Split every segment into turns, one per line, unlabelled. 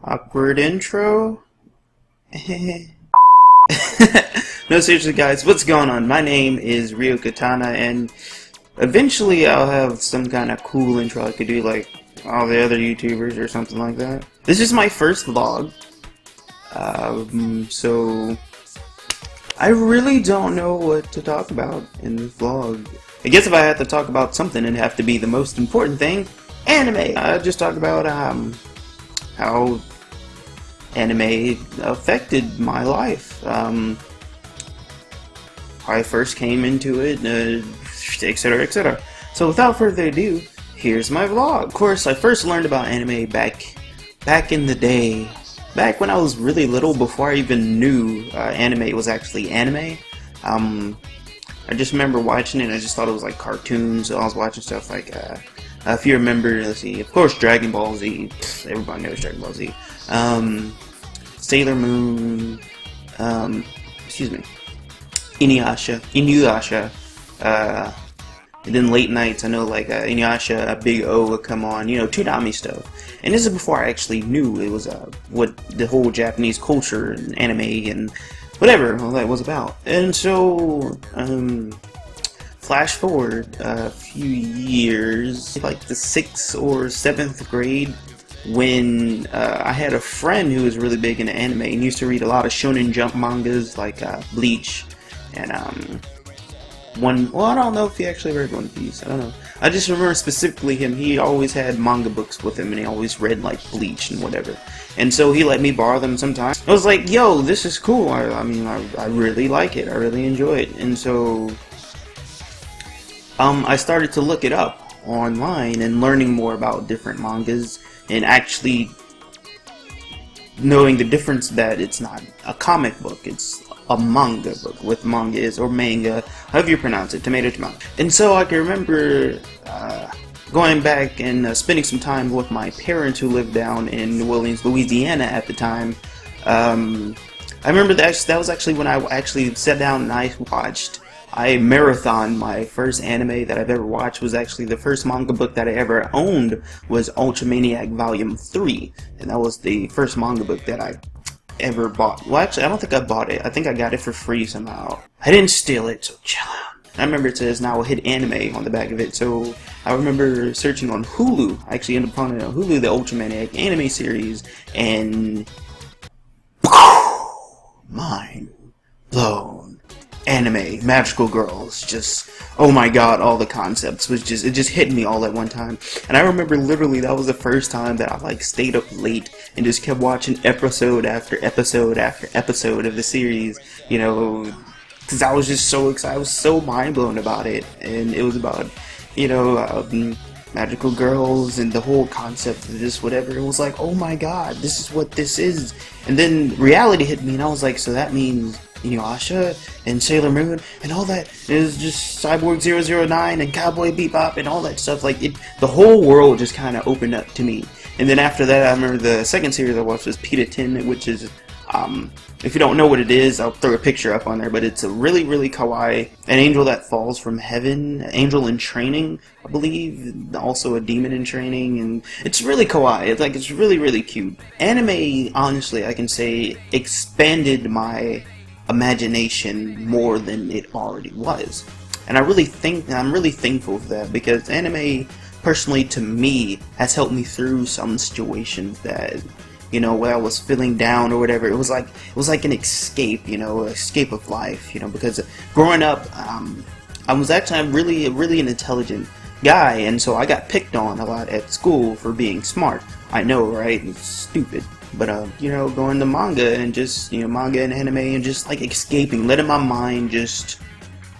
Awkward intro? No, seriously guys, what's going on? My name is RIYO Katana, and eventually I'll have some kind of cool intro I could do like all the other YouTubers or something like that. This is my first vlog, so I really don't know what to talk about in this vlog. I guess if I had to talk about something, it'd have to be the most important thing, anime. I just talk about how anime affected my life, how I first came into it, etc, etc. So without further ado, here's my vlog. Of course, I first learned about anime back in the day, back when I was really little, before I even knew anime was actually anime. I just remember watching it and I just thought it was like cartoons, so I was watching stuff like, if you remember, let's see, of course Dragon Ball Z, everybody knows Dragon Ball Z, Sailor Moon, excuse me, Inuyasha, and then late nights, I know like Inuyasha, Big O would come on, you know, Toonami stuff. And this is before I actually knew it was what the whole Japanese culture and anime and whatever all that was about. And so, flash forward a few years, like the 6th or 7th grade, when I had a friend who was really big into anime and used to read a lot of Shonen Jump mangas like Bleach and well, I don't know if he actually read One Piece, I don't know. I just remember specifically him, he always had manga books with him and he always read like Bleach and whatever. And so he let me borrow them sometimes. I was like, yo, this is cool, I mean, I really like it, I really enjoy it. And so I started to look it up online and learning more about different mangas and actually knowing the difference that it's not a comic book, it's a manga book, with manga is, or manga, however you pronounce it, tomato. And so I can remember going back and spending some time with my parents who lived down in New Orleans, Louisiana at the time. I remember that was actually when I actually sat down and I marathoned my first anime that I've ever watched. Was actually the first manga book that I ever owned was Ultramaniac Volume 3, and that was the first manga book that I ever bought. Well, actually, I don't think I bought it. I think I got it for free somehow. I didn't steal it, so chill out. I remember it says now hit anime on the back of it, so I remember searching on Hulu. I actually ended up finding on Hulu the Ultramaniac anime series, and mind blown. Anime, magical girls, just, oh my god, all the concepts it just hit me all at one time. And I remember literally that was the first time that I like stayed up late and just kept watching episode after episode after episode of the series, you know, because I was just so excited, I was so mind blown about it. And it was about, you know, magical girls and the whole concept of this, whatever. It was like, oh my god, this is what this is. And then reality hit me and I was like, so that means Inuyasha and Sailor Moon and all that is just Cyborg 009 and Cowboy Bebop and all that stuff. Like the whole world just kind of opened up to me. And then after that, I remember the second series I watched was Pita 10, which is if you don't know what it is, I'll throw a picture up on there, but it's a really, really kawaii, an angel that falls from heaven, an angel in training, I believe, also a demon in training, and it's really kawaii. It's really, really cute. Anime, honestly, I can say, expanded my imagination more than it already was. And I'm really thankful for that, because anime, personally, to me, has helped me through some situations that, you know, where I was feeling down or whatever. It was like an escape, you know, escape of life, you know, because growing up, I was actually really an intelligent guy, and so I got picked on a lot at school for being smart. I know, right? It's stupid. But, you know, going to manga and just, you know, manga and anime and just, like, escaping, letting my mind just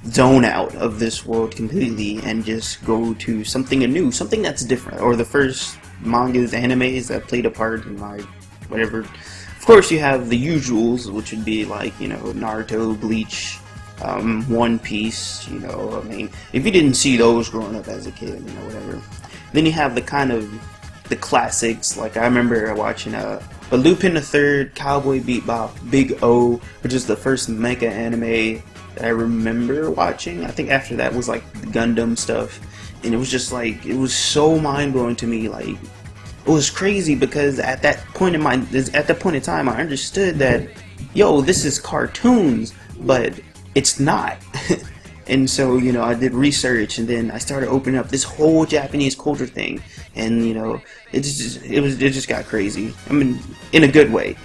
zone out of this world completely and just go to something anew, something that's different. Or the first mangas, animes that played a part in my whatever. Of course, you have the usuals, which would be, like, you know, Naruto, Bleach, One Piece, you know, I mean, if you didn't see those growing up as a kid, you know, whatever. Then you have the kind of the classics, like I remember watching Lupin the Third, Cowboy Bebop, Big O, which is the first mecha anime that I remember watching. I think after that was like the Gundam stuff, and it was just like, it was so mind-blowing to me. Like, it was crazy because at that point in time, I understood that, yo, this is cartoons, but it's not. And so, you know, I did research, and then I started opening up this whole Japanese culture thing, and you know, it just got crazy. I mean, in a good way.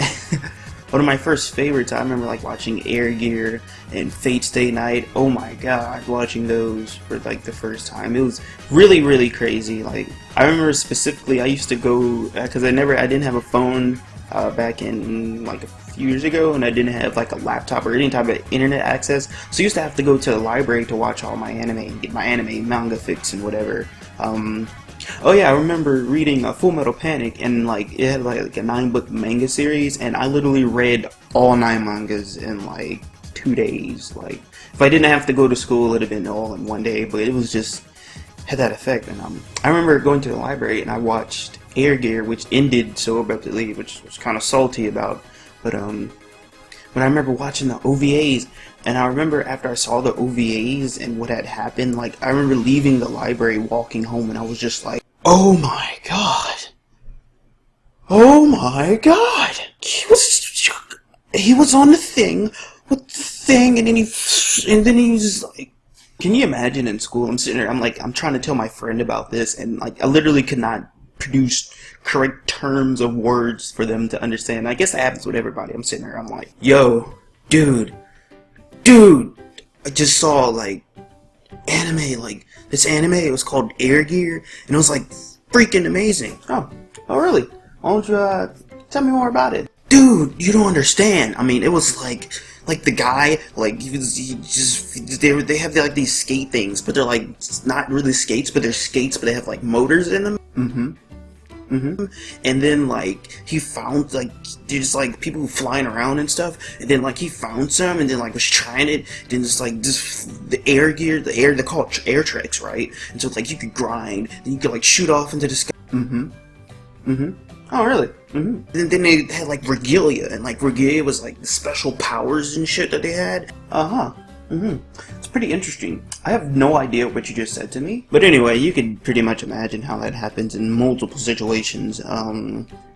One of my first favorites, I remember like watching AirGear and Fate Stay Night. Oh my god, watching those for like the first time. It was really, really crazy. Like, I remember specifically, I used to go, because I didn't have a phone back in like a few years ago, and I didn't have like a laptop or any type of internet access, so I used to have to go to the library to watch all my anime and get my anime manga fix and whatever. Oh yeah, I remember reading Full Metal Panic, and like it had like a 9-book manga series, and I literally read all 9 mangas in like 2 days. Like, if I didn't have to go to school, it'd have been all in 1 day, but it was just had that effect. And I remember going to the library and I watched AirGear, which ended so abruptly, which was kind of salty about. But I remember watching the OVAs, and I remember after I saw the OVAs and what had happened, like, I remember leaving the library, walking home, and I was just like, oh my god. Oh my god. He was on the thing with the thing, and then he was just like, can you imagine in school, I'm sitting there, I'm trying to tell my friend about this, and like, I literally could not produce correct terms of words for them to understand. I guess that happens with everybody. I'm sitting there, I'm like, yo, dude, I just saw like anime, like this anime, it was called AirGear, and it was like freaking amazing. Oh really? Why don't you tell me more about it? Dude, you don't understand. I mean, it was like the guy, like, they have like these skate things, but they're like not really skates, but they're skates, but they have like motors in them. And then like he found like there's like people flying around and stuff, and then like he found some, and then like was trying it, then just the AirGear, they call it air tricks, right? And so like you could grind, then you could like shoot off into the sky. Oh really? And then they had like regalia, and like regalia was like the special powers and shit that they had. It's pretty interesting. I have no idea what you just said to me, but anyway, you can pretty much imagine how that happens in multiple situations.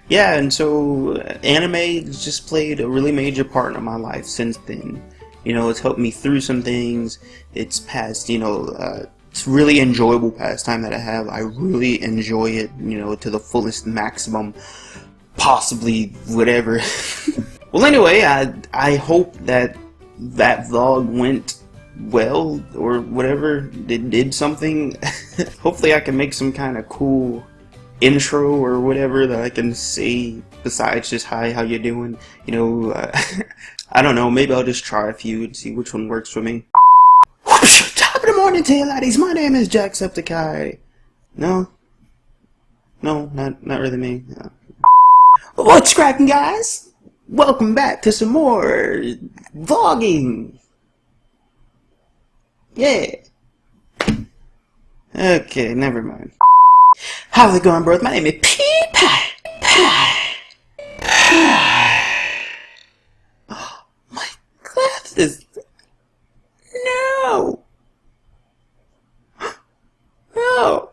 Yeah, and so anime has just played a really major part in my life since then. You know, it's helped me through some things. It's past, you know, it's really enjoyable pastime that I have. I really enjoy it, you know, to the fullest maximum, possibly whatever. Well, anyway, I hope that vlog went well, or whatever, it did something. Hopefully I can make some kind of cool intro or whatever that I can say besides just hi, how you doing, you know. I don't know, maybe I'll just try a few and see which one works for me. Top of the morning to you laddies, my name is Jacksepticeye. No, not really me. No. What's cracking, guys? Welcome back to some more vlogging. Yeah. Okay, never mind. How's it going, bros? My name is Pie. Oh, my glasses. No. No.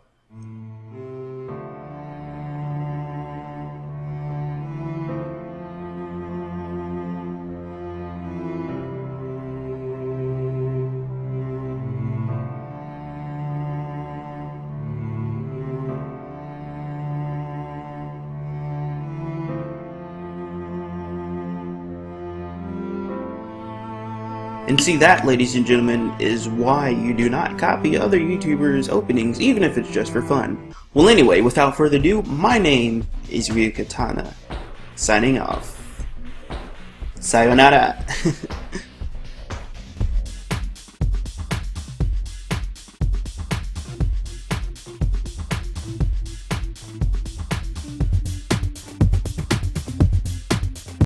And see, that, ladies and gentlemen, is why you do not copy other YouTubers' openings, even if it's just for fun. Well, anyway, without further ado, my name is RIYO Katana. Signing off. Sayonara.